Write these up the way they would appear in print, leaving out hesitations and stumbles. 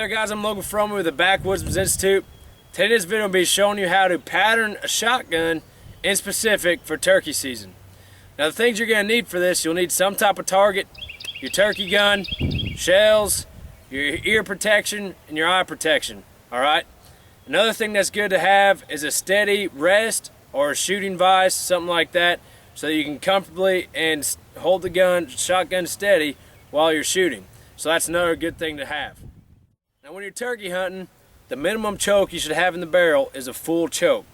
there guys, I'm Logan from with the Backwoodsman Institute. Today's video will be showing you how to pattern a shotgun in specific for turkey season. Now the things you're going to need for this, you'll need some type of target, your turkey gun, shells, your ear protection, and your eye protection. Alright? Another thing that's good to have is a steady rest or a shooting vise, something like that, so that you can comfortably and hold the shotgun steady while you're shooting. So that's another good thing to have. Now when you're turkey hunting, the minimum choke you should have in the barrel is a full choke.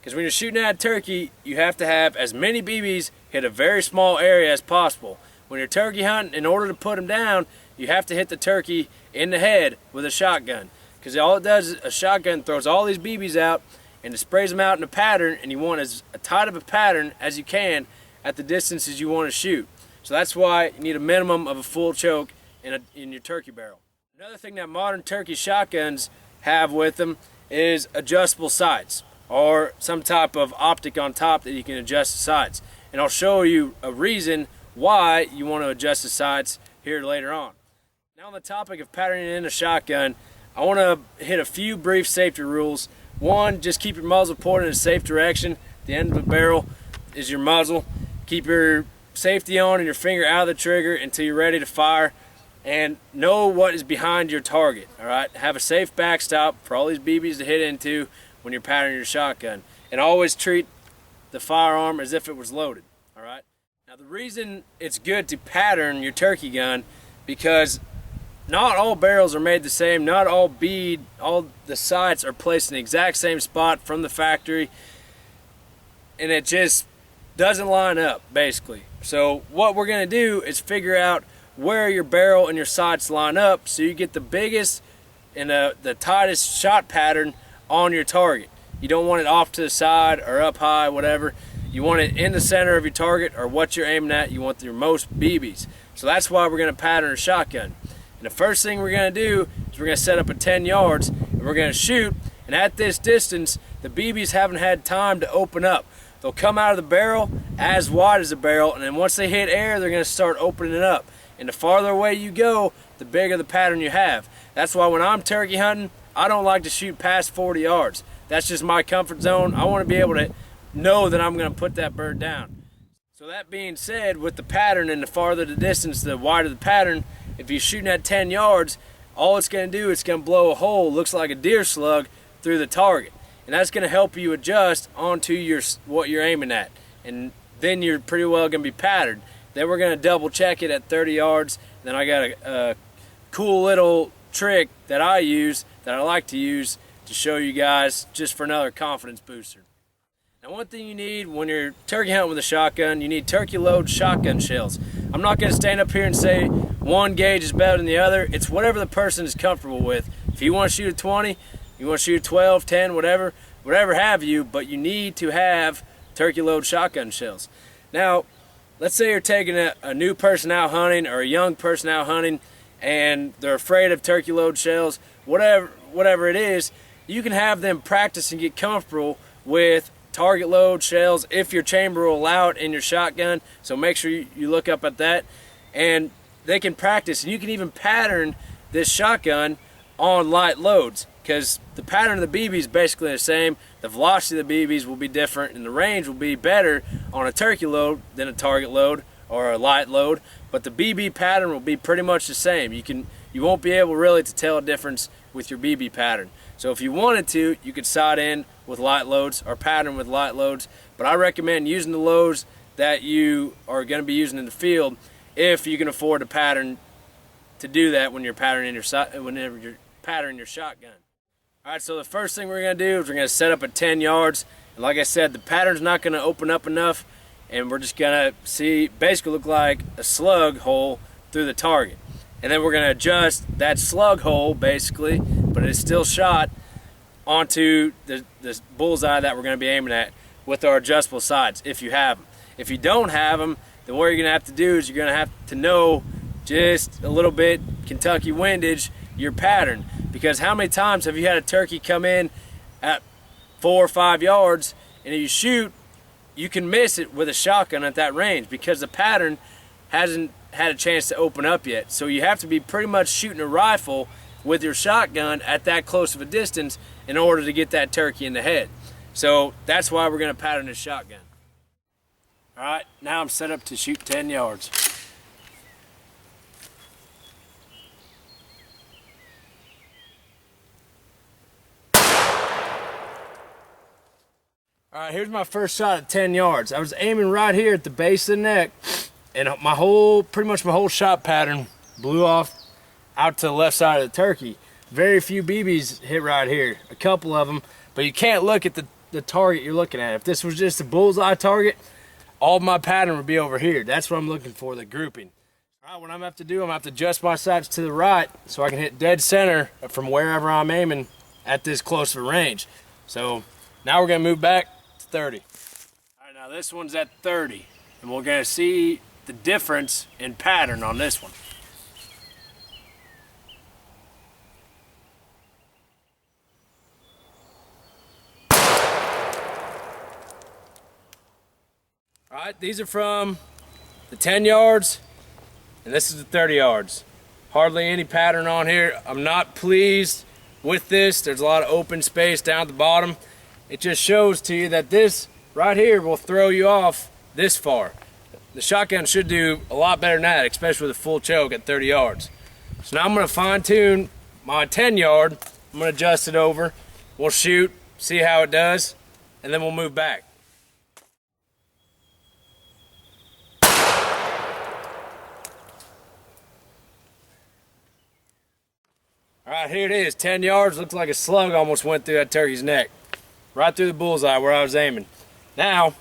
Because when you're shooting at a turkey, you have to have as many BBs hit a very small area as possible. When you're turkey hunting, in order to put them down, you have to hit the turkey in the head with a shotgun. Because all it does is a shotgun throws all these BBs out and it sprays them out in a pattern, and you want as tight of a pattern as you can at the distances you want to shoot. So that's why you need a minimum of a full choke in your turkey barrel. Another thing that modern turkey shotguns have with them is adjustable sights or some type of optic on top that you can adjust the sights. And I'll show you a reason why you want to adjust the sights here later on. Now on the topic of patterning in a shotgun, I want to hit a few brief safety rules. One, just keep your muzzle pointed in a safe direction. The end of the barrel is your muzzle. Keep your safety on and your finger out of the trigger until you're ready to fire. And know what is behind your target. Alright, have a safe backstop for all these BBs to hit into when you're patterning your shotgun. And always treat the firearm as if it was loaded. Alright. Now the reason it's good to pattern your turkey gun, because not all barrels are made the same, not all the sights are placed in the exact same spot from the factory, and it just doesn't line up basically. So what we're going to do is figure out where your barrel and your sights line up so you get the biggest and the tightest shot pattern on your target. You don't want it off to the side or up high, whatever. You want it in the center of your target or what you're aiming at. You want your most BBs. So that's why we're going to pattern a shotgun. And the first thing we're going to do is we're going to set up at 10 yards and we're going to shoot. And at this distance, the BBs haven't had time to open up. They'll come out of the barrel as wide as the barrel, and then once they hit air, they're going to start opening it up. And the farther away you go, the bigger the pattern you have. That's why when I'm turkey hunting, I don't like to shoot past 40 yards. That's just my comfort zone. I want to be able to know that I'm going to put that bird down. So that being said, with the pattern, and the farther the distance, the wider the pattern, if you're shooting at 10 yards, all it's going to do is going to blow a hole, looks like a deer slug, through the target. And that's going to help you adjust onto what you're aiming at. And then you're pretty well going to be patterned. Then we're going to double check it at 30 yards. Then I got a cool little trick that I like to use to show you guys, just for another confidence booster. Now one thing you need when you're turkey hunting with a shotgun, you need turkey load shotgun shells. I'm not going to stand up here and say one gauge is better than the other. It's whatever the person is comfortable with. If you want to shoot a 20, you want to shoot a 12, 10, whatever have you, but you need to have turkey load shotgun shells. Now, let's say you're taking a new person out hunting or a young person out hunting and they're afraid of turkey load shells, whatever it is, you can have them practice and get comfortable with target load shells if your chamber will allow it in your shotgun. So make sure you look up at that, and they can practice, and you can even pattern this shotgun on light loads, because the pattern of the BB is basically the same. The velocity of the BBs will be different, and the range will be better on a turkey load than a target load or a light load, but the BB pattern will be pretty much the same. You won't be able really to tell a difference with your BB pattern. So if you wanted to, you could sight in with light loads or pattern with light loads, but I recommend using the loads that you are going to be using in the field if you can afford to pattern to do that when you're patterning whenever you're patterning your shotgun. Alright, so the first thing we're going to do is we're going to set up at 10 yards. And like I said, the pattern's not going to open up enough, and we're just going to see, basically look like a slug hole through the target. And then we're going to adjust that slug hole, basically, but it's still shot, onto the bullseye that we're going to be aiming at with our adjustable sights, if you have them. If you don't have them, then what you're going to have to do is you're going to have to know just a little bit Kentucky windage your pattern. Because how many times have you had a turkey come in at 4 or 5 yards, and if you shoot, you can miss it with a shotgun at that range because the pattern hasn't had a chance to open up yet. So you have to be pretty much shooting a rifle with your shotgun at that close of a distance in order to get that turkey in the head. So that's why we're going to pattern this shotgun. All right, now I'm set up to shoot 10 yards. All right, here's my first shot at 10 yards. I was aiming right here at the base of the neck, and pretty much my whole shot pattern blew off out to the left side of the turkey. Very few BBs hit right here, a couple of them, but you can't look at the target you're looking at. If this was just a bullseye target, all of my pattern would be over here. That's what I'm looking for, the grouping. All right, what I'm gonna have to do, I'm gonna have to adjust my sights to the right so I can hit dead center from wherever I'm aiming at this close of a range. So now we're gonna move back to 30. All right, now this one's at 30, and we're gonna see the difference in pattern on this one. All right, these are from the 10 yards, and this is the 30 yards. Hardly any pattern on here. I'm not pleased with this. There's a lot of open space down at the bottom. It just shows to you that this right here will throw you off this far. The shotgun should do a lot better than that, especially with a full choke at 30 yards. So now I'm gonna fine tune my 10 yard. I'm gonna adjust it over. We'll shoot, see how it does, and then we'll move back. All right, here it is, 10 yards. Looks like a slug almost went through that turkey's neck. Right through the bullseye where I was aiming. Now,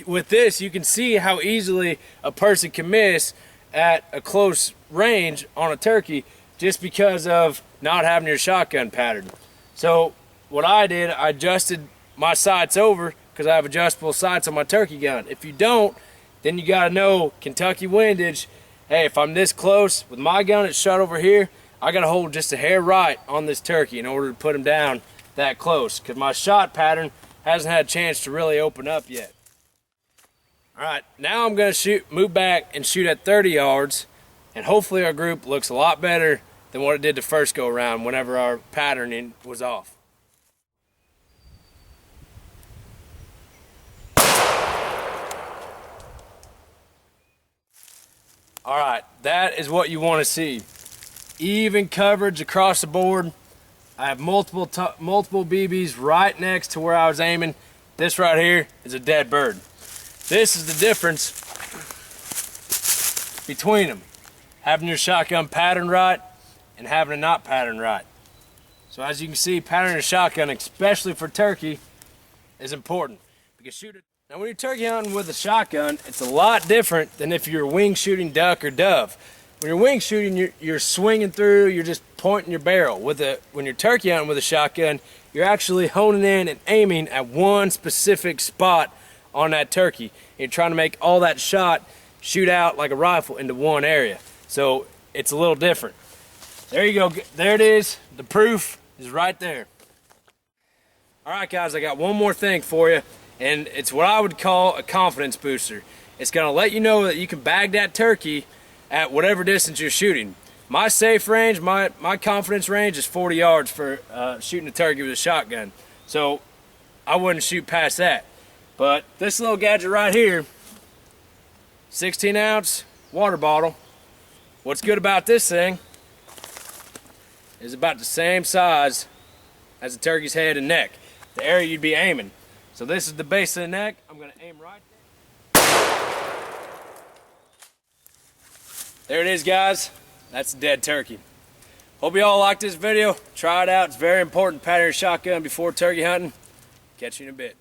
with this, you can see how easily a person can miss at a close range on a turkey just because of not having your shotgun pattern. So what I did, I adjusted my sights over because I have adjustable sights on my turkey gun. If you don't, then you gotta know Kentucky windage. Hey, if I'm this close with my gun, it's shot over here, I gotta hold just a hair right on this turkey in order to put him down that close, because my shot pattern hasn't had a chance to really open up yet. All right, now I'm gonna move back and shoot at 30 yards, and hopefully our group looks a lot better than what it did the first go around whenever our patterning was off. All right, that is what you want to see. Even coverage across the board. I have multiple BBs right next to where I was aiming. This right here is a dead bird. This is the difference between them. Having your shotgun patterned right and having it not patterned right. So as you can see, patterning a shotgun, especially for turkey, is important. Because now when you're turkey hunting with a shotgun, it's a lot different than if you're wing shooting duck or dove. When you're wing shooting, you're swinging through, you're just pointing your barrel. When you're turkey hunting with a shotgun, you're actually honing in and aiming at one specific spot on that turkey. And you're trying to make all that shot shoot out like a rifle into one area. So it's a little different. There you go, there it is. The proof is right there. All right guys, I got one more thing for you, and it's what I would call a confidence booster. It's gonna let you know that you can bag that turkey at whatever distance you're shooting. My safe range, my confidence range is 40 yards for shooting a turkey with a shotgun. So I wouldn't shoot past that. But this little gadget right here, 16 ounce water bottle. What's good about this thing is about the same size as a turkey's head and neck, the area you'd be aiming. So this is the base of the neck. I'm gonna aim right there. There it is, guys. That's a dead turkey. Hope you all liked this video. Try it out. It's very important to pattern your shotgun before turkey hunting. Catch you in a bit.